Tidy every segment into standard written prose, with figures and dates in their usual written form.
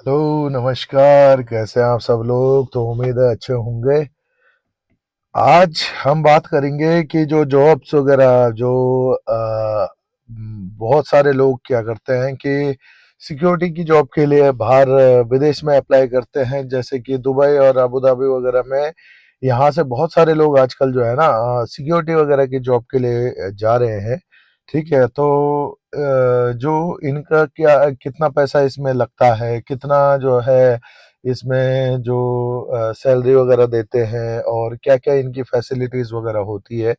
Hello, नमस्कार। कैसे हैं आप सब लोग? तो उम्मीद है अच्छे होंगे। आज हम बात करेंगे कि जो जॉब्स वगैरह जो बहुत सारे लोग क्या करते हैं कि सिक्योरिटी की जॉब के लिए बाहर विदेश में अप्लाई करते हैं, जैसे कि दुबई और अबू धाबी वगैरह में। यहाँ से बहुत सारे लोग आजकल जो है ना सिक्योरिटी वगैरह की जॉब के लिए जा रहे हैं। ठीक है, तो जो इनका क्या कितना पैसा इसमें लगता है, कितना जो है इसमें जो सैलरी वगैरह देते हैं और क्या-क्या इनकी फैसिलिटीज़ वगैरह होती है,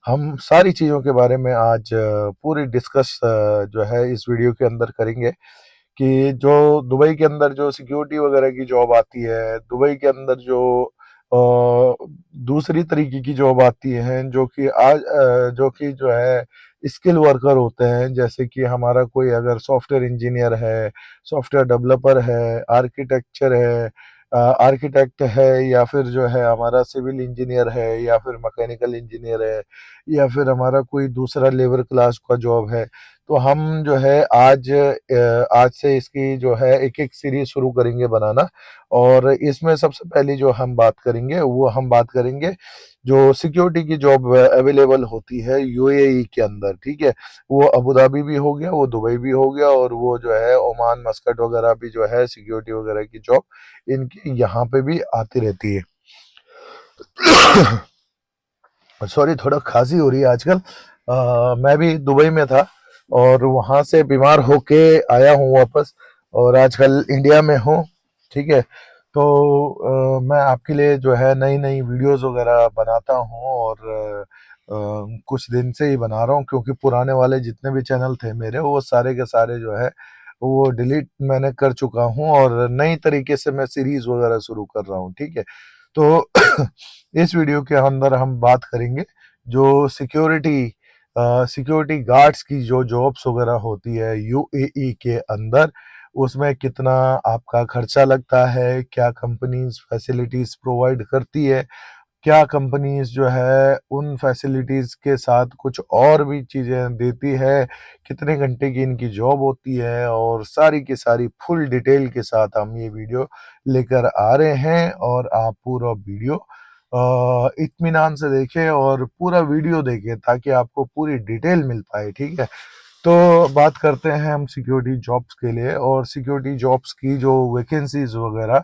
हम सारी चीज़ों के बारे में आज पूरी डिस्कस जो है इस वीडियो के अंदर करेंगे कि जो दुबई के अंदर जो सिक्योरिटी वगैरह की जॉब आती है, दुबई के अंदर जो दूसरी तरीके की जॉब आती हैं जो कि जो है स्किल वर्कर होते हैं, जैसे कि हमारा कोई अगर सॉफ्टवेयर इंजीनियर है, सॉफ्टवेयर डेवलपर है, आर्किटेक्ट है या फिर जो है हमारा सिविल इंजीनियर है या फिर मैकेनिकल इंजीनियर है या फिर हमारा कोई दूसरा लेबर क्लास का जॉब है। तो हम जो है आज से इसकी जो है एक-एक सीरीज़ शुरू करेंगे बनाना। और इसमें सबसे पहली जो हम बात करेंगे, वो हम बात करेंगे जो सिक्योरिटी की जॉब अवेलेबल होती है यूएई के अंदर, ठीक है? वो अबू धाबी भी हो गया, वो दुबई भी हो गया और वो जो है ओमान, मस्कट वगैरह भी जो है सिक्योरिटी वगैरह की जॉब इनकी यहाँ पे भी आती रहती है। सॉरी, थोड़ा खांसी हो रही है आजकल। मैं भी दुबई में था और वहाँ से बीमार होके आया हूँ वापस और आजकल इंडिया में हूँ। ठीक है, तो मैं आपके लिए जो है नई नई वीडियोस वगैरह बनाता हूँ और कुछ दिन से ही बना रहा हूँ क्योंकि पुराने वाले जितने भी चैनल थे मेरे वो सारे के सारे जो है वो डिलीट मैंने कर चुका हूँ और नई तरीके से मैं सीरीज वगैरह शुरू कर रहा हूँ। ठीक है, तो इस वीडियो के अंदर हम बात करेंगे जो सिक्योरिटी गार्ड्स की जो जॉब्स वगैरह होती है यूएई के अंदर, उसमें कितना आपका खर्चा लगता है, क्या कंपनीज फैसिलिटीज प्रोवाइड करती है, क्या कंपनीज जो है उन फैसिलिटीज के साथ कुछ और भी चीजें देती है, कितने घंटे की इनकी जॉब होती है और सारी की सारी फुल डिटेल के साथ हम ये वीडियो लेकर आ रहे हैं। और आप पूरा वीडियो इत्मीनान से देखें और पूरा वीडियो देखें ताकि आपको पूरी डिटेल मिल पाए। ठीक है, तो बात करते हैं हम सिक्योरिटी जॉब्स के लिए और सिक्योरिटी जॉब्स की जो वैकेंसीज वगैरह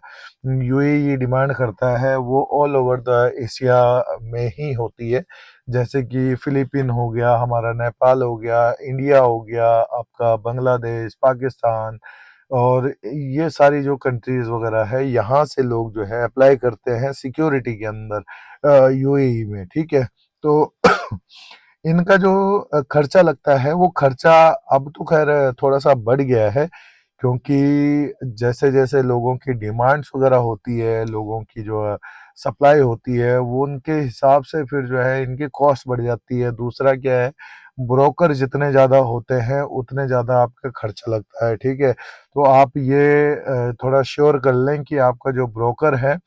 यूएई डिमांड करता है वो ऑल ओवर द एशिया में ही होती है, जैसे कि फिलीपीन हो गया, हमारा नेपाल हो गया, इंडिया हो गया, आपका बांग्लादेश, पाकिस्तान और ये सारी जो कंट्रीज वगैरह है यहाँ से लोग जो है अप्लाई करते हैं सिक्योरिटी के अंदर यूएई में। ठीक है, तो इनका जो खर्चा लगता है वो खर्चा अब तो खैर थोड़ा सा बढ़ गया है क्योंकि जैसे जैसे लोगों की डिमांड्स वगैरह होती है, लोगों की जो सप्लाई होती है वो उनके हिसाब से फिर जो है इनकी कॉस्ट बढ़ जाती है। दूसरा क्या है, ब्रोकर जितने ज़्यादा होते हैं उतने ज़्यादा आपका खर्चा लगता है। ठीक है, तो आप ये थोड़ा श्योर कर लें कि आपका जो ब्रोकर है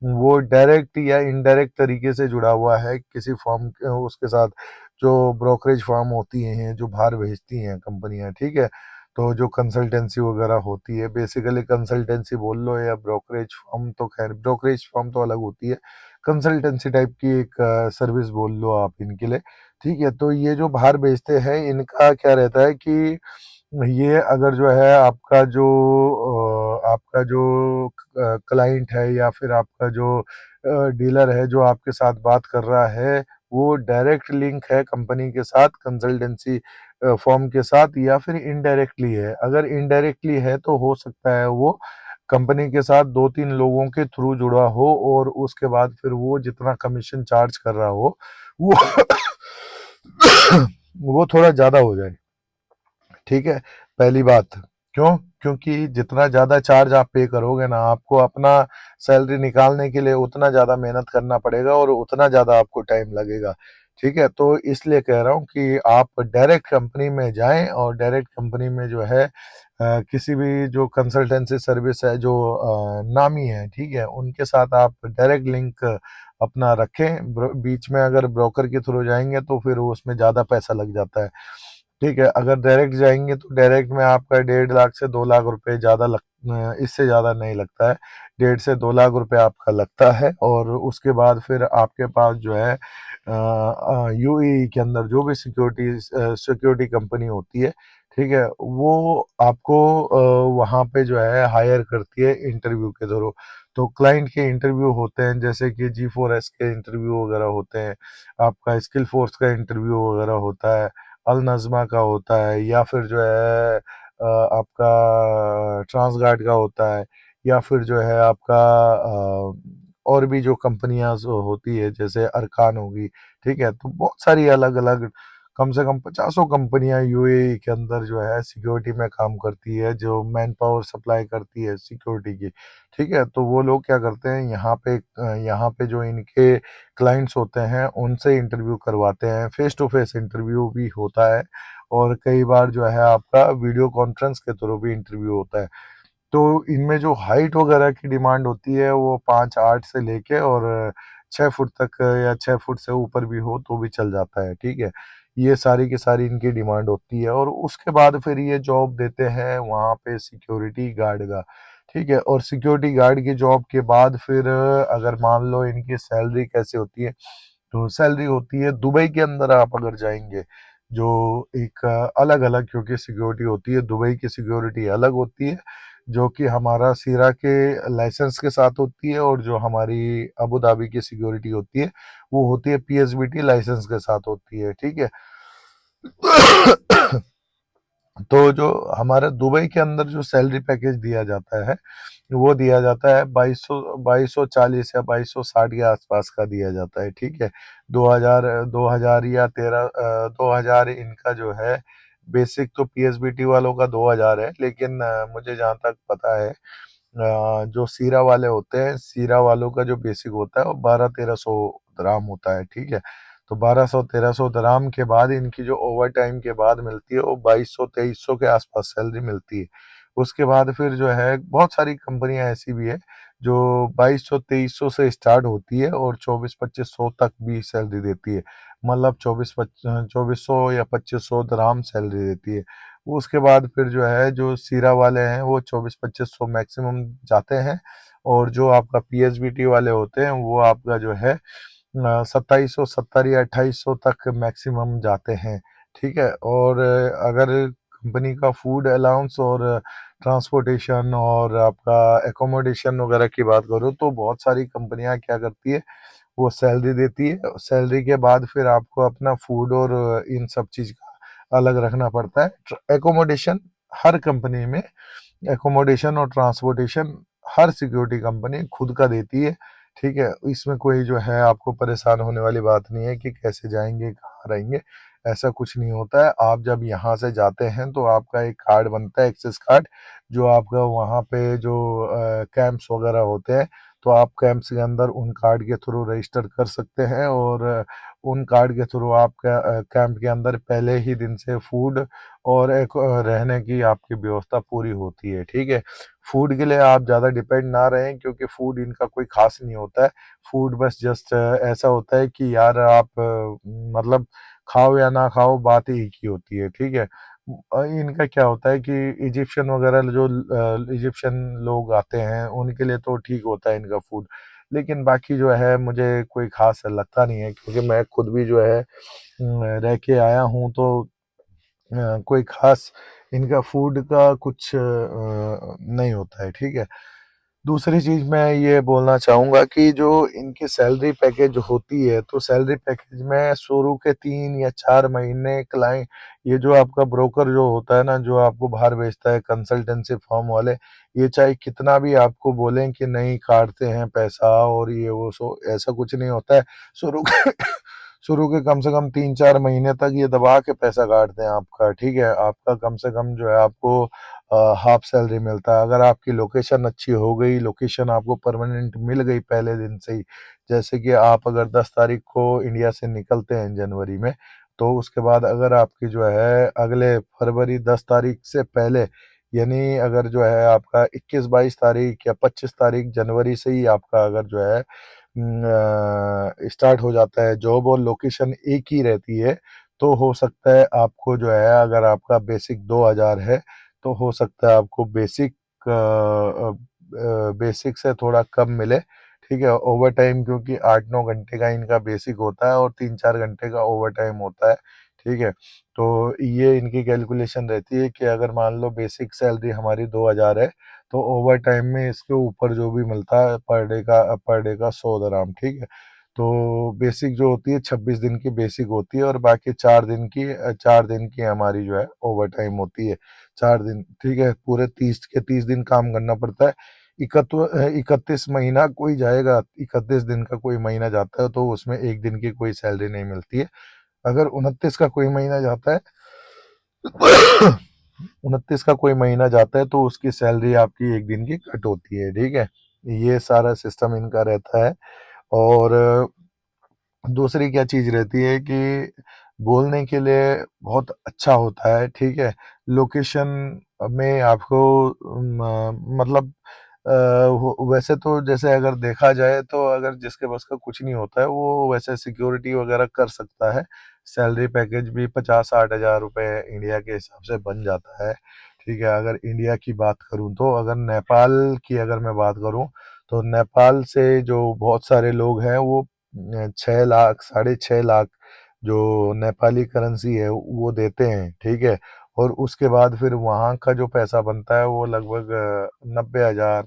वो डायरेक्ट या इनडायरेक्ट तरीके से जुड़ा हुआ है किसी फॉर्म उसके साथ, जो ब्रोकरेज फर्म होती हैं जो बाहर भेजती हैं कंपनियां। ठीक है, तो जो कंसल्टेंसी वगैरह होती है, बेसिकली कंसल्टेंसी बोल लो या ब्रोकरेज फर्म, तो खैर ब्रोकरेज फर्म तो अलग होती है, कंसल्टेंसी टाइप की एक सर्विस बोल लो आप इनके लिए। ठीक है, तो ये जो बाहर भेजते हैं इनका क्या रहता है कि ये अगर जो है आपका जो क्लाइंट है या फिर आपका जो डीलर है जो आपके साथ बात कर रहा है, वो डायरेक्ट लिंक है कंपनी के साथ, कंसल्टेंसी फर्म के साथ, या फिर इनडायरेक्टली है। अगर इनडायरेक्टली है तो हो सकता है वो कंपनी के साथ दो तीन लोगों के थ्रू जुड़ा हो और उसके बाद फिर वो जितना कमीशन चार्ज कर रहा हो वो वो थोड़ा ज़्यादा हो जाए। ठीक है, पहली बात, क्यों? क्योंकि जितना ज़्यादा चार्ज आप पे करोगे ना, आपको अपना सैलरी निकालने के लिए उतना ज़्यादा मेहनत करना पड़ेगा और उतना ज़्यादा आपको टाइम लगेगा। ठीक है, तो इसलिए कह रहा हूँ कि आप डायरेक्ट कंपनी में जाएँ और डायरेक्ट कंपनी में जो है किसी भी जो कंसल्टेंसी सर्विस है जो नामी है, ठीक है? उनके साथ आप डायरेक्ट लिंक अपना रखें। बीच में अगर ब्रोकर के थ्रू जाएँगे तो फिर उसमें ज़्यादा पैसा लग जाता है। ठीक है। अगर डायरेक्ट जाएंगे तो डायरेक्ट में आपका 1.5 लाख से 2 लाख रुपए ज़्यादा इससे ज़्यादा नहीं लगता है। 1.5 से 2 लाख रुपए आपका लगता है, और उसके बाद फिर आपके पास जो है यूएई के अंदर जो भी सिक्योरिटी कंपनी होती है, ठीक है, वो आपको वहाँ पे जो है हायर करती है इंटरव्यू के थ्रू। तो क्लाइंट के इंटरव्यू होते हैं, जैसे कि G4S के इंटरव्यू वगैरह होते हैं, आपका स्किल फोर्स का इंटरव्यू वगैरह होता है, अल नज़्मा का होता है, या फिर जो है आपका ट्रांसगार्ड का होता है, या फिर जो है आपका और भी जो कंपनियां होती है जैसे अरकान होगी, ठीक है। तो बहुत सारी अलग अलग, कम से कम 50 कंपनियां यूएई के अंदर जो है सिक्योरिटी में काम करती है, जो मैन पावर सप्लाई करती है सिक्योरिटी की, ठीक है। तो वो लोग क्या करते हैं, यहाँ पे जो इनके क्लाइंट्स होते हैं उनसे इंटरव्यू करवाते हैं, फेस टू फेस इंटरव्यू भी होता है, और कई बार जो है आपका वीडियो कॉन्फ्रेंस के थ्रू भी इंटरव्यू होता है। तो इनमें जो हाइट वगैरह की डिमांड होती है वो 5'8" से लेके और 6 फुट तक, या 6 फुट से ऊपर भी हो तो भी चल जाता है, ठीक है। ये सारी की सारी इनकी डिमांड होती है, और उसके बाद फिर ये जॉब देते हैं वहाँ पे सिक्योरिटी गार्ड का, ठीक है। और सिक्योरिटी गार्ड की जॉब के बाद फिर अगर मान लो इनकी सैलरी कैसे होती है, तो सैलरी होती है दुबई के अंदर आप अगर जाएंगे, जो एक अलग अलग, क्योंकि सिक्योरिटी होती है, दुबई की सिक्योरिटी अलग होती है, जो कि हमारा सीरा के लाइसेंस के साथ होती है, और जो हमारी अबू धाबी की सिक्योरिटी होती है वो होती है पीएसबीटी लाइसेंस के साथ होती है, ठीक है। तो जो हमारे दुबई के अंदर जो सैलरी पैकेज दिया जाता है, वो दिया जाता है 2240 या 2260 के आसपास का दिया जाता है, ठीक है। 2000 या 2000 इनका जो है बेसिक, तो पीएसबीटी वालों का 2000 है, लेकिन मुझे जहाँ तक पता है जो सीरा वाले होते हैं, सीरा वालों का जो बेसिक होता है वो 1200-1300 होता है, ठीक है। तो 1200-1300 के बाद इनकी जो ओवर टाइम के बाद मिलती है वो 2200-2300 के आसपास सैलरी मिलती है। उसके बाद फिर जो है बहुत सारी कंपनियां ऐसी भी है जो 2200-2300 से स्टार्ट होती है और 2400-2500 तक भी सैलरी देती है। मतलब 2400 या 2500 दराम सैलरी देती है। उसके बाद फिर जो है जो सीरा वाले हैं वो 2400-2500 मैक्सिमम जाते हैं, और जो आपका पीएसबीटी वाले होते हैं वो आपका जो है 2770 या 2800 तक मैक्सिमम जाते हैं, ठीक है। और अगर कंपनी का फूड अलाउंस और ट्रांसपोर्टेशन और आपका एकोमोडेशन वगैरह की बात करूँ, तो बहुत सारी कंपनियां क्या करती है, वो सैलरी देती है। सैलरी के बाद फिर आपको अपना फूड और इन सब चीज़ का अलग रखना पड़ता है। एकोमोडेशन हर कंपनी में, एकोमोडेशन और ट्रांसपोर्टेशन हर सिक्योरिटी कंपनी खुद का देती है, ठीक है। इसमें कोई जो है आपको परेशान होने वाली बात नहीं है कि कैसे जाएंगे, कहाँ रहेंगे, ऐसा कुछ नहीं होता है। आप जब यहाँ से जाते हैं तो आपका एक कार्ड बनता है, एक्सेस कार्ड, जो आपका वहाँ पे जो कैंप्स वगैरह होते हैं, तो आप कैंप्स के अंदर उन कार्ड के थ्रू रजिस्टर कर सकते हैं, और उन कार्ड के थ्रू आप कैंप के अंदर पहले ही दिन से फूड और एक रहने की आपकी व्यवस्था पूरी होती है, ठीक है। फूड के लिए आप ज़्यादा डिपेंड ना रहें, क्योंकि फूड इनका कोई खास नहीं होता है। फूड बस जस्ट ऐसा होता है कि यार आप मतलब खाओ या ना खाओ, बात ही एक ही होती है, ठीक है। इनका क्या होता है कि इजिप्शियन वगैरह जो इजिप्शियन लोग आते हैं उनके लिए तो ठीक होता है इनका फूड, लेकिन बाकी जो है मुझे कोई खास लगता नहीं है, क्योंकि मैं खुद भी जो है रह के आया हूँ, तो कोई खास इनका फूड का कुछ नहीं होता है, ठीक है। दूसरी चीज मैं ये बोलना चाहूंगा कि जो इनकी सैलरी पैकेज होती है, तो सैलरी पैकेज में शुरू के 3 या 4 महीने क्लाइंट, ये जो आपका ब्रोकर जो होता है ना, जो आपको बाहर भेजता है कंसल्टेंसी फर्म वाले, ये चाहे कितना भी आपको बोलें कि नहीं काटते हैं पैसा और ये वो, सो ऐसा कुछ नहीं होता है। शुरू शुरू के कम से कम 3-4 महीने तक ये दबा के पैसा काटते हैं आपका, ठीक है। आपका कम से कम जो है आपको हाफ सैलरी मिलता है। अगर आपकी लोकेशन अच्छी हो गई, लोकेशन आपको परमानेंट मिल गई पहले दिन से ही, जैसे कि आप अगर 10 तारीख को इंडिया से निकलते हैं जनवरी में, तो उसके बाद अगर आपकी जो है अगले फरवरी 10 तारीख से पहले, यानी अगर जो है आपका 21-22 तारीख या 25 तारीख जनवरी से ही आपका अगर जो है स्टार्ट हो जाता है जॉब और लोकेशन एक ही रहती है, तो हो सकता है आपको जो है, अगर आपका बेसिक 2000 है, तो हो सकता है आपको बेसिक से थोड़ा कम मिले, ठीक है। ओवर टाइम क्योंकि 8-9 घंटे का इनका बेसिक होता है और 3-4 घंटे का ओवर टाइम होता है, ठीक है। तो ये इनकी कैलकुलेशन रहती है कि अगर मान लो बेसिक सैलरी हमारी 2000 है, तो ओवर टाइम में इसके ऊपर जो भी मिलता है पर डे का 100 दराम, ठीक है। तो बेसिक जो होती है 26 दिन की बेसिक होती है, और बाकी 4 दिन की हमारी जो है ओवर टाइम होती है, 4 दिन, ठीक है। पूरे 30 दिन काम करना पड़ता है। 31 महीना कोई जाएगा, 31 दिन का कोई महीना जाता है तो उसमें एक दिन की कोई सैलरी नहीं मिलती है। अगर 29 का कोई महीना जाता है 29 का कोई महीना जाता है तो उसकी सैलरी आपकी एक दिन की कट होती है, ठीक है। ये सारा सिस्टम इनका रहता है। और दूसरी क्या चीज़ रहती है कि बोलने के लिए बहुत अच्छा होता है, ठीक है। लोकेशन में आपको मतलब वैसे तो जैसे अगर देखा जाए तो अगर जिसके बस का कुछ नहीं होता है वो वैसे सिक्योरिटी वगैरह कर सकता है। सैलरी पैकेज भी 50-60 हज़ार रुपये इंडिया के हिसाब से बन जाता है, ठीक है। अगर इंडिया की बात करूं तो, अगर नेपाल की अगर मैं बात करूं तो नेपाल से जो बहुत सारे लोग हैं वो 6 लाख 6.5 लाख जो नेपाली करेंसी है वो देते हैं, ठीक है। और उसके बाद फिर वहाँ का जो पैसा बनता है वो लगभग 90 हज़ार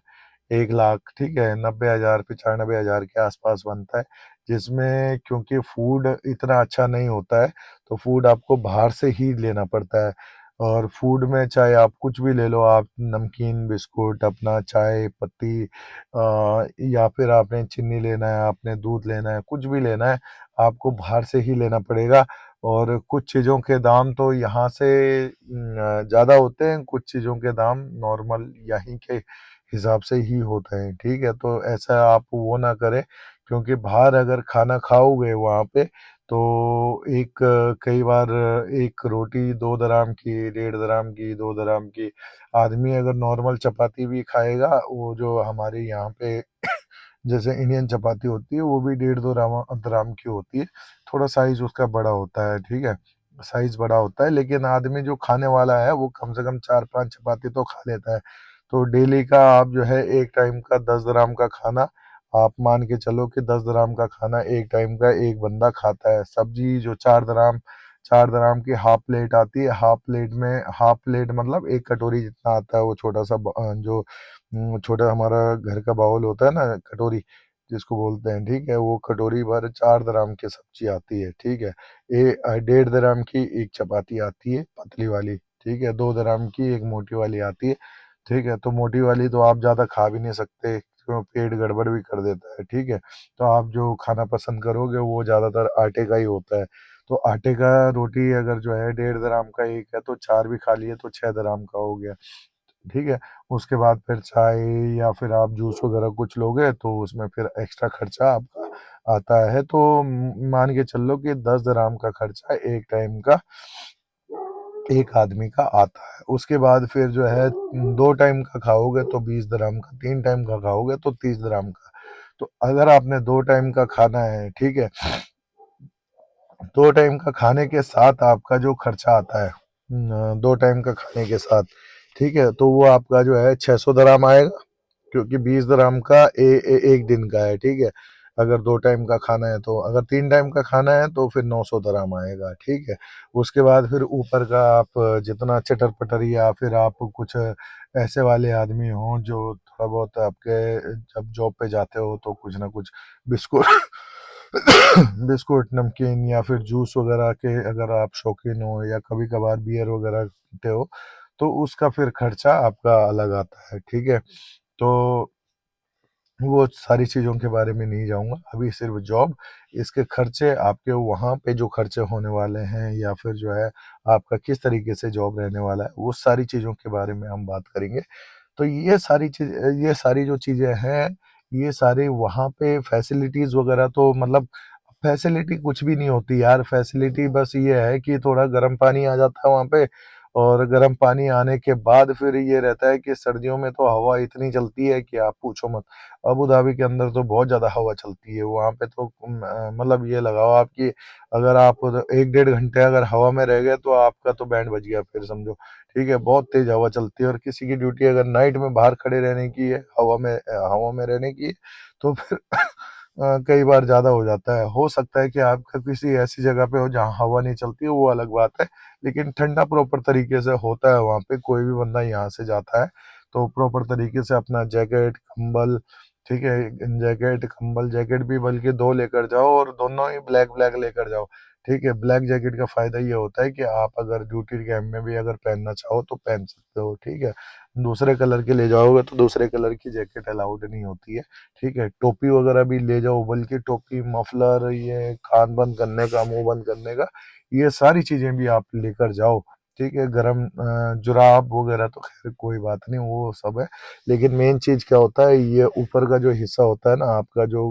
1 लाख, ठीक है, 90 हज़ार 95 हज़ार के आसपास बनता है। जिसमें क्योंकि फूड इतना अच्छा नहीं होता है तो फूड आपको बाहर से ही लेना पड़ता है। और फूड में चाहे आप कुछ भी ले लो, आप नमकीन बिस्कुट अपना चाय पत्ती, या फिर आपने चीनी लेना है, आपने दूध लेना है, कुछ भी लेना है, आपको बाहर से ही लेना पड़ेगा। और कुछ चीज़ों के दाम तो यहाँ से ज़्यादा होते हैं, कुछ चीज़ों के दाम नॉर्मल यहीं के हिसाब से ही होते हैं, ठीक है। तो ऐसा आप वो ना करें, क्योंकि बाहर अगर खाना खाओगे वहाँ पे तो कई बार एक रोटी 2 दराम की, 1.5 दराम की, 2 दराम की, आदमी अगर नॉर्मल चपाती भी खाएगा, वो जो हमारे यहाँ पे जैसे इंडियन चपाती होती है वो भी 1.5-2 दराम की होती है। थोड़ा साइज उसका बड़ा होता है, ठीक है, साइज बड़ा होता है, लेकिन आदमी जो खाने वाला है वो कम से कम 4-5 चपाती तो खा लेता है। तो डेली का आप जो है एक टाइम का 10 दराम का खाना, आप मान के चलो कि 10 दराम का खाना एक टाइम का एक बंदा खाता है। सब्जी जो 4 दराम की हाफ प्लेट आती है, हाफ प्लेट मतलब एक कटोरी जितना आता है, वो छोटा सा जो छोटा हमारा घर का बाउल होता है ना, कटोरी जिसको बोलते हैं, ठीक है, वो कटोरी भर 4 दराम की सब्जी आती है, ठीक है। 1.5 दराम की एक चपाती आती है पतली वाली, ठीक है, 2 दराम की एक मोटी वाली आती है, ठीक है। तो मोटी वाली तो आप ज़्यादा खा भी नहीं सकते, क्यों पेट गड़बड़ भी कर देता है, ठीक है। तो आप जो खाना पसंद करोगे वो ज़्यादातर आटे का ही होता है। तो आटे का रोटी अगर जो है 1.5 दराम का एक है तो 4 भी खा लिए तो 6 दराम का हो गया, ठीक है। उसके बाद फिर चाय या फिर आप जूस वगैरह कुछ लोगे तो उसमें फिर एक्स्ट्रा खर्चा आपका आता है। तो मान के चल लो कि 10 दराम का खर्चा एक टाइम का एक आदमी का आता है। उसके बाद फिर जो है 2 टाइम का खाओगे तो 20 दराम का, 3 टाइम का खाओगे तो 30 दराम का। तो अगर आपने 2 टाइम का खाना है, ठीक है, 2 टाइम का खाने के साथ आपका जो खर्चा आता है 2 टाइम का खाने के साथ, ठीक है, तो वो आपका जो है 600 दराम आएगा, क्योंकि 20 दराम का एक दिन का है, ठीक है। अगर 2 टाइम का खाना है तो, अगर 3 टाइम का खाना है तो फिर 900 दराम आएगा, ठीक है। उसके बाद फिर ऊपर का आप जितना चटर पटर, या फिर आप कुछ ऐसे वाले आदमी हों जो थोड़ा बहुत आपके जब जॉब पे जाते हो तो कुछ ना कुछ बिस्कुट बिस्कुट नमकीन या फिर जूस वगैरह के अगर आप शौकीन हो, या कभी कभार बियर वगैरह पीते हो, तो उसका फिर खर्चा आपका अलग आता है, ठीक है। तो वो सारी चीज़ों के बारे में नहीं जाऊँगा, अभी सिर्फ जॉब, इसके खर्चे आपके वहाँ पे जो खर्चे होने वाले हैं, या फिर जो है आपका किस तरीके से जॉब रहने वाला है, वो सारी चीज़ों के बारे में हम बात करेंगे। तो ये सारी जो चीज़ें हैं, ये सारी वहाँ पे फैसिलिटीज़ वगैरह तो मतलब फैसिलिटी कुछ भी नहीं होती यार, फैसिलिटी बस ये है कि थोड़ा गर्म पानी आ जाता है वहाँ पे, और गर्म पानी आने के बाद फिर ये रहता है कि सर्दियों में तो हवा इतनी चलती है कि आप पूछो मत। अबू धाबी के अंदर तो बहुत ज़्यादा हवा चलती है, वहाँ पे तो मतलब ये लगाओ आप कि अगर आप 1 डेढ़ घंटे अगर हवा में रह गए तो आपका तो बैंड बज गया फिर समझो। ठीक है, बहुत तेज हवा चलती है, और किसी की ड्यूटी अगर नाइट में बाहर खड़े रहने की है, हवा में रहने की है, तो फिर कई बार ज़्यादा हो जाता है। हो सकता है कि आपका किसी ऐसी जगह पे हो जहाँ हवा नहीं चलती है, वो अलग बात है, लेकिन ठंडा प्रॉपर तरीके से होता है वहाँ पे। कोई भी बंदा यहाँ से जाता है तो प्रॉपर तरीके से अपना जैकेट, कंबल, ठीक है, जैकेट, कंबल, जैकेट भी बल्कि 2 लेकर जाओ, और दोनों ही ब्लैक ब्लैक लेकर जाओ। ठीक है, ब्लैक जैकेट का फ़ायदा ये होता है कि आप अगर ड्यूटी कैंप में भी अगर पहनना चाहो तो पहन सकते हो। ठीक है, दूसरे कलर के ले जाओगे तो दूसरे कलर की जैकेट अलाउड नहीं होती है। ठीक है, टोपी वगैरह भी ले जाओ, बल्कि टोपी, मफलर, ये कान बंद करने का, मुंह बंद करने का, ये सारी चीज़ें भी आप लेकर जाओ। ठीक है, गरम जुराब वगैरह तो खैर कोई बात नहीं, वो सब है। लेकिन मेन चीज़ क्या होता है, ये ऊपर का जो हिस्सा होता है ना, आपका जो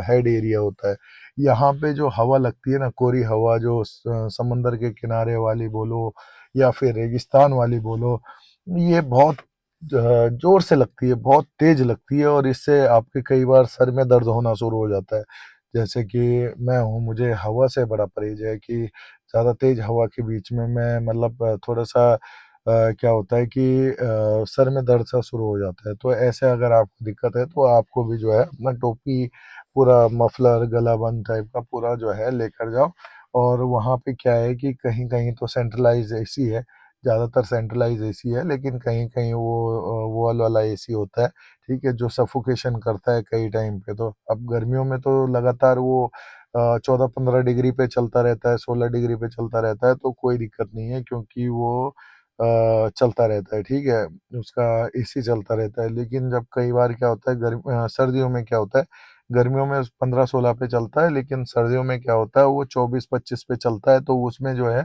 हेड एरिया होता है, यहाँ पे जो हवा लगती है ना, कोरी हवा, जो समंदर के किनारे वाली बोलो या फिर रेगिस्तान वाली बोलो, ये बहुत जोर से लगती है, बहुत तेज लगती है, और इससे आपके कई बार सर में दर्द होना शुरू हो जाता है। जैसे कि मैं हूँ, मुझे हवा से बड़ा परहेज है कि ज़्यादा तेज हवा के बीच में मैं मतलब थोड़ा सा क्या होता है कि सर में दर्द सा शुरू हो जाता है। तो ऐसे अगर आपको दिक्कत है तो आपको भी जो है अपना टोपी, पूरा मफलर, गला बंद टाइप का पूरा जो है लेकर जाओ। और वहाँ पे क्या है कि कहीं कहीं तो सेंट्रलाइज एसी है, ज़्यादातर सेंट्रलाइज एसी है, लेकिन कहीं कहीं वो वाला एसी होता है। ठीक है, जो सफोकेशन करता है कई टाइम पे। तो अब गर्मियों में तो लगातार वो 14-15 डिग्री पे चलता रहता है, 16 डिग्री पे चलता रहता है, तो कोई दिक्कत नहीं है, क्योंकि वो चलता रहता है। ठीक है, उसका एसी चलता रहता है। लेकिन जब कई बार क्या होता है, सर्दियों में क्या होता है, गर्मियों में 15-16 पे चलता है, लेकिन सर्दियों में क्या होता है, वो 24-25 पे चलता है, तो उसमें जो है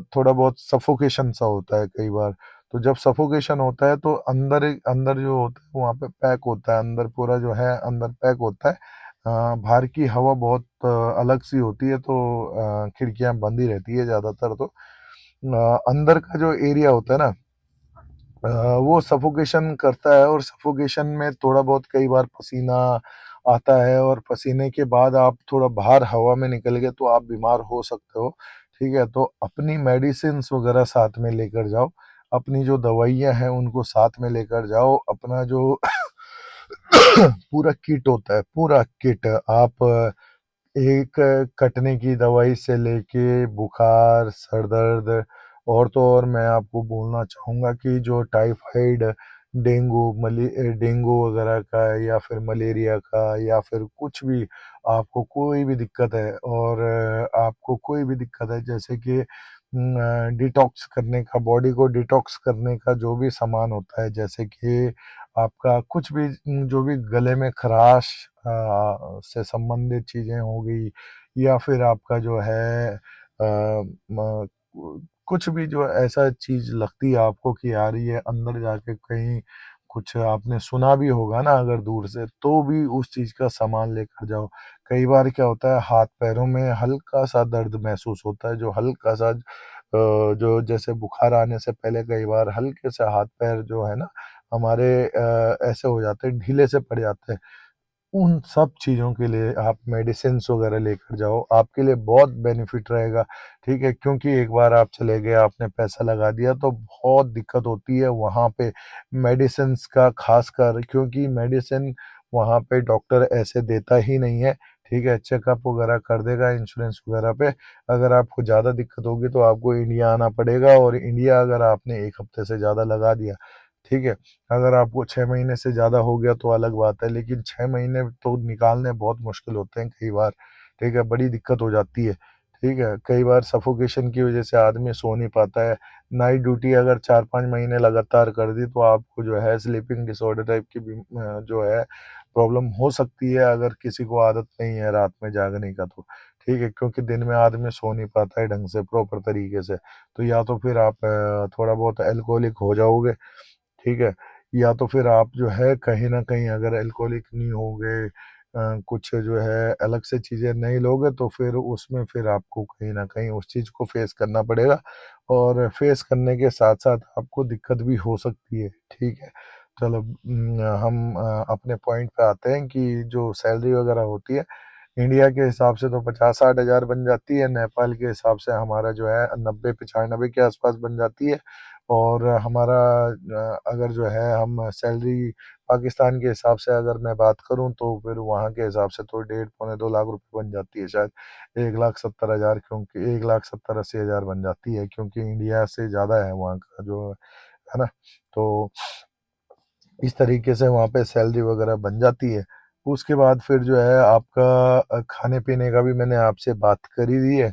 थोड़ा बहुत सफोकेशन सा होता है कई बार। तो जब सफोकेशन होता है तो अंदर अंदर जो होता है वहाँ पे पैक होता है, अंदर पूरा जो है अंदर पैक होता है। बाहर की हवा बहुत अलग सी होती है, तो खिड़कियां बंद ही रहती है ज़्यादातर। तो अंदर का जो एरिया होता है ना, वो सफोकेशन करता है, और सफोकेशन में थोड़ा बहुत कई बार पसीना आता है, और पसीने के बाद आप थोड़ा बाहर हवा में निकल गए तो आप बीमार हो सकते हो। ठीक है, तो अपनी मेडिसिन्स वगैरह साथ में लेकर जाओ, अपनी जो दवाइयाँ हैं उनको साथ में लेकर जाओ, अपना जो पूरा किट होता है, पूरा किट आप एक कटने की दवाई से लेके बुखार, सर दर्द, और तो और मैं आपको बोलना चाहूँगा कि जो टाइफाइड, डेंगू वगैरह का, या फिर मलेरिया का, या फिर कुछ भी आपको कोई भी दिक्कत है, और आपको कोई भी दिक्कत है, जैसे कि डिटॉक्स करने का, बॉडी को डिटॉक्स करने का जो भी सामान होता है, जैसे कि आपका कुछ भी जो भी गले में खराश से संबंधित चीज़ें हो गई, या फिर आपका जो है कुछ भी जो ऐसा चीज़ लगती है आपको कि यार ये अंदर जाके कहीं कुछ आपने सुना भी होगा ना अगर दूर से, तो भी उस चीज़ का सामान लेकर जाओ। कई बार क्या होता है, हाथ पैरों में हल्का सा दर्द महसूस होता है, जो हल्का सा जो जैसे बुखार आने से पहले कई बार हल्के से हाथ पैर जो है ना हमारे ऐसे हो जाते हैं, ढीले से पड़ जाते हैं। उन सब चीज़ों के लिए आप मेडिसिन्स वगैरह लेकर जाओ, आपके लिए बहुत बेनिफिट रहेगा। ठीक है, क्योंकि एक बार आप चले गए, आपने पैसा लगा दिया, तो बहुत दिक्कत होती है वहाँ पे मेडिसिन्स का, ख़ासकर क्योंकि मेडिसिन वहाँ पे डॉक्टर ऐसे देता ही नहीं है। ठीक है, चेकअप वगैरह कर देगा इंश्योरेंस वगैरह पे। अगर आपको ज़्यादा दिक्कत होगी तो आपको इंडिया आना पड़ेगा, और इंडिया अगर आपने 1 हफ्ते से ज़्यादा लगा दिया, ठीक है, अगर आपको 6 महीने से ज़्यादा हो गया तो अलग बात है, लेकिन 6 महीने तो निकालने बहुत मुश्किल होते हैं कई बार। ठीक है, बड़ी दिक्कत हो जाती है। ठीक है, कई बार सफोकेशन की वज़ह से आदमी सो नहीं पाता है। नाइट ड्यूटी अगर 4-5 महीने लगातार कर दी तो आपको जो है स्लीपिंग डिसऑर्डर टाइप की जो है प्रॉब्लम हो सकती है, अगर किसी को आदत नहीं है रात में जागने का तो। ठीक है, क्योंकि दिन में आदमी सो नहीं पाता है ढंग से, प्रॉपर तरीके से। तो या तो फिर आप थोड़ा बहुत अल्कोहलिक हो जाओगे, ठीक है? या तो फिर आप जो है कहीं न कहीं अगर अल्कोहलिक नहीं होगे, कुछ जो है अलग से चीज़ें नहीं लोगे तो फिर उसमें फिर आपको कहीं न कहीं उस चीज़ को फ़ेस करना पड़ेगा और फ़ेस करने के साथ-साथ आपको दिक्कत भी हो सकती है, ठीक है? चलो हम अपने पॉइंट पे आते हैं कि जो सैलरी वगैरह होती है, इंडिया के हिसाब से तो 50-60 हज़ार बन जाती है, नेपाल के हिसाब से हमारा जो है 90-95 के आसपास बन जाती है और हमारा अगर जो है हम सैलरी पाकिस्तान के हिसाब से अगर मैं बात करूँ तो फिर वहाँ के हिसाब से तो डेढ़ पौने 2 लाख रुपए बन जाती है शायद 1,70,000 क्योंकि 1,70,80,000 बन जाती है क्योंकि इंडिया से ज़्यादा है वहाँ का जो है ना? तो इस तरीके से वहाँ पे सैलरी वगैरह बन जाती है। उसके बाद फिर जो है आपका खाने-पीने का भी मैंने आपसे बात कर ही दी है।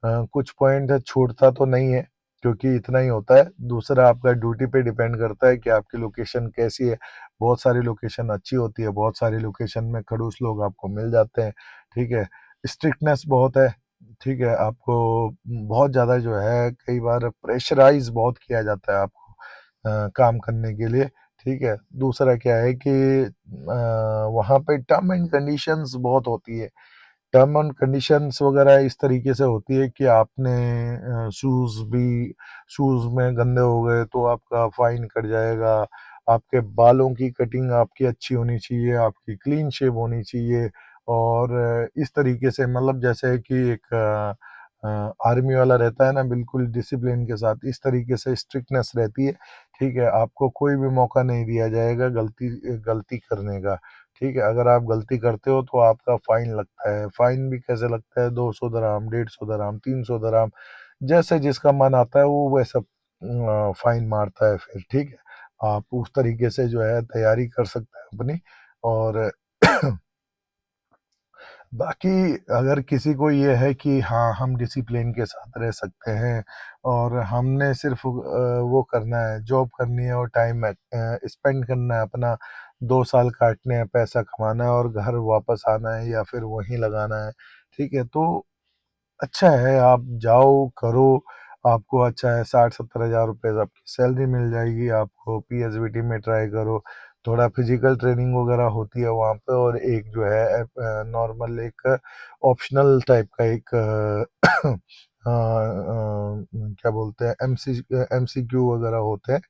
कुछ पॉइंट है छूटता तो नहीं है क्योंकि इतना ही होता है। दूसरा आपका ड्यूटी पे डिपेंड करता है कि आपकी लोकेशन कैसी है। बहुत सारी लोकेशन अच्छी होती है, बहुत सारी लोकेशन में खड़ूस लोग आपको मिल जाते हैं, ठीक है? स्ट्रिक्टनेस बहुत है, ठीक है? आपको बहुत ज़्यादा जो है कई बार प्रेशराइज़ बहुत किया जाता है आपको काम करने के लिए, ठीक है? दूसरा क्या है कि वहाँ पे टर्म एंड कंडीशंस बहुत होती है। टर्म एंड कंडीशंस वगैरह इस तरीके से होती है कि आपने शूज़ में गंदे हो गए तो आपका फाइन कट जाएगा। आपके बालों की कटिंग आपकी अच्छी होनी चाहिए, आपकी क्लीन शेव होनी चाहिए और इस तरीके से मतलब जैसे कि एक आर्मी वाला रहता है ना बिल्कुल डिसिप्लिन के साथ, इस तरीके से स्ट्रिक्टनेस रहती है, ठीक है? आपको कोई भी मौका नहीं दिया जाएगा गलती करने का। ठीक है, अगर आप गलती करते हो तो आपका फ़ाइन लगता है। फ़ाइन भी कैसे लगता है 200 दिरहम, 150 दिरहम, 300 दिरहम, जैसे जिसका मन आता है वो वैसा फ़ाइन मारता है फिर, ठीक है? आप उस तरीके से जो है तैयारी कर सकते हैं अपनी और बाकी अगर किसी को ये है कि हाँ, हम डिसिप्लिन के साथ रह सकते हैं और हमने सिर्फ़ वो करना है, जॉब करनी है और टाइम स्पेंड करना है अपना, 2 साल काटने हैं, पैसा कमाना है और घर वापस आना है या फिर वहीं लगाना है, ठीक है? तो अच्छा है, आप जाओ, करो, आपको अच्छा है 60-70 हज़ार रुपए आपकी सैलरी मिल जाएगी, आपको पीएसवीटी में ट्राई करो, थोड़ा फिज़िकल ट्रेनिंग वगैरह होती है वहाँ पे और एक जो है नॉर्मल एक ऑप्शनल टाइप का एक क्या बोलते हैं एमसीक्यू वगैरह होते हैं,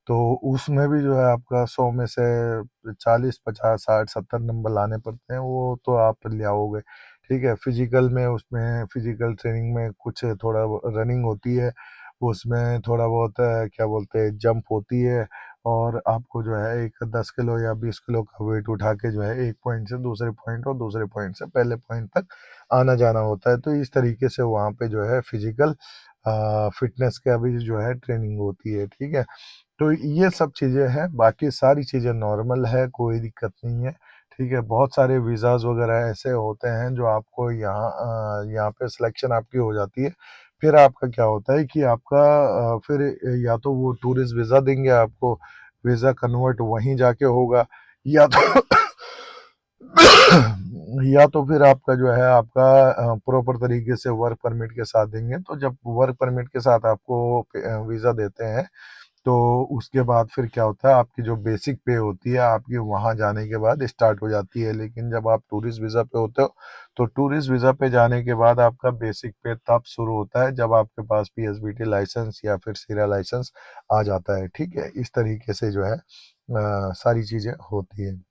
तो उसमें भी जो है आपका 100 में से 40, 50, 60, 70 नंबर लाने पड़ते हैं, वो तो आप ले आओगे। ठीक है, फिजिकल में उसमें फिजिकल ट्रेनिंग में कुछ थोड़ा रनिंग होती है, उसमें थोड़ा बहुत क्या बोलते हैं जंप होती है और आपको जो है एक 10 किलो या 20 किलो का वेट उठा के जो है एक पॉइंट से दूसरे पॉइंट और दूसरे पॉइंट से पहले पॉइंट तक आना जाना होता है, तो इस तरीके से वहाँ पे जो है फिजिकल फिटनेस का भी जो है ट्रेनिंग होती है, ठीक है? तो ये सब चीज़ें हैं, बाकी सारी चीज़ें नॉर्मल है, कोई दिक्कत नहीं है, ठीक है? बहुत सारे वीज़ाज़ वगैरह ऐसे होते हैं जो आपको यहाँ पे सिलेक्शन आपकी हो जाती है। फिर आपका क्या होता है कि आपका फिर या तो वो टूरिस्ट वीज़ा देंगे आपको, वीज़ा कन्वर्ट वहीं जाके होगा या तो या तो फिर आपका जो है आपका प्रॉपर तरीके से वर्क परमिट के साथ देंगे, तो जब वर्क परमिट के साथ आपको वीज़ा देते हैं तो उसके बाद फिर क्या होता है आपकी जो बेसिक पे होती है आपकी वहाँ जाने के बाद स्टार्ट हो जाती है, लेकिन जब आप टूरिस्ट वीज़ा पे होते हो तो टूरिस्ट वीज़ा पे जाने के बाद आपका बेसिक पे तब शुरू होता है जब आपके पास पीएसबीटी लाइसेंस या फिर सीरिया लाइसेंस आ जाता है, ठीक है? इस तरीके से जो है सारी चीज़ें होती हैं।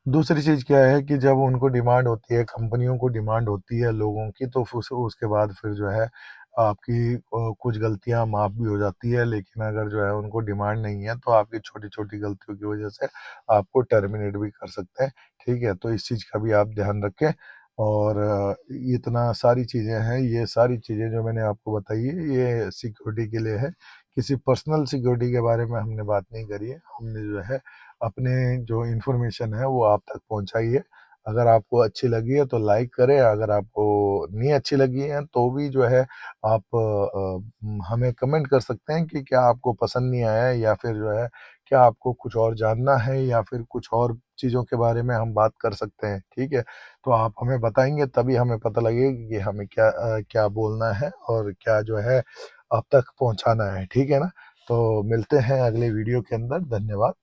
दूसरी चीज़ क्या है कि जब उनको डिमांड होती है, कंपनियों को डिमांड होती है लोगों की, तो उसके बाद फिर जो है आपकी कुछ गलतियाँ माफ़ भी हो जाती है, लेकिन अगर जो है उनको डिमांड नहीं है, तो आपकी छोटी-छोटी गलतियों की वजह से आपको टर्मिनेट भी कर सकते हैं, ठीक है? तो इस चीज़ का भी आप ध्यान रखें और इतना सारी चीज़ें हैं, ये सारी चीज़ें जो मैंने आपको बताई है, ये सिक्योरिटी के लिए है। किसी पर्सनल सिक्योरिटी के बारे में हमने बात नहीं करी है, हमने जो है अपने जो इन्फॉर्मेशन है वो आप तक पहुँचाई है। अगर आपको अच्छी लगी है तो लाइक करें, अगर आपको नहीं अच्छी लगी है तो भी जो है आप हमें कमेंट कर सकते हैं कि क्या आपको पसंद नहीं आया है या फिर जो है क्या आपको कुछ और जानना है या फिर कुछ और चीज़ों के बारे में हम बात कर सकते हैं, ठीक है? तो आप हमें बताएँगे तभी हमें पता लगेगा कि हमें क्या बोलना है और क्या जो है आप तक पहुँचाना है, ठीक है ना? तो मिलते हैं अगले वीडियो के अंदर, धन्यवाद।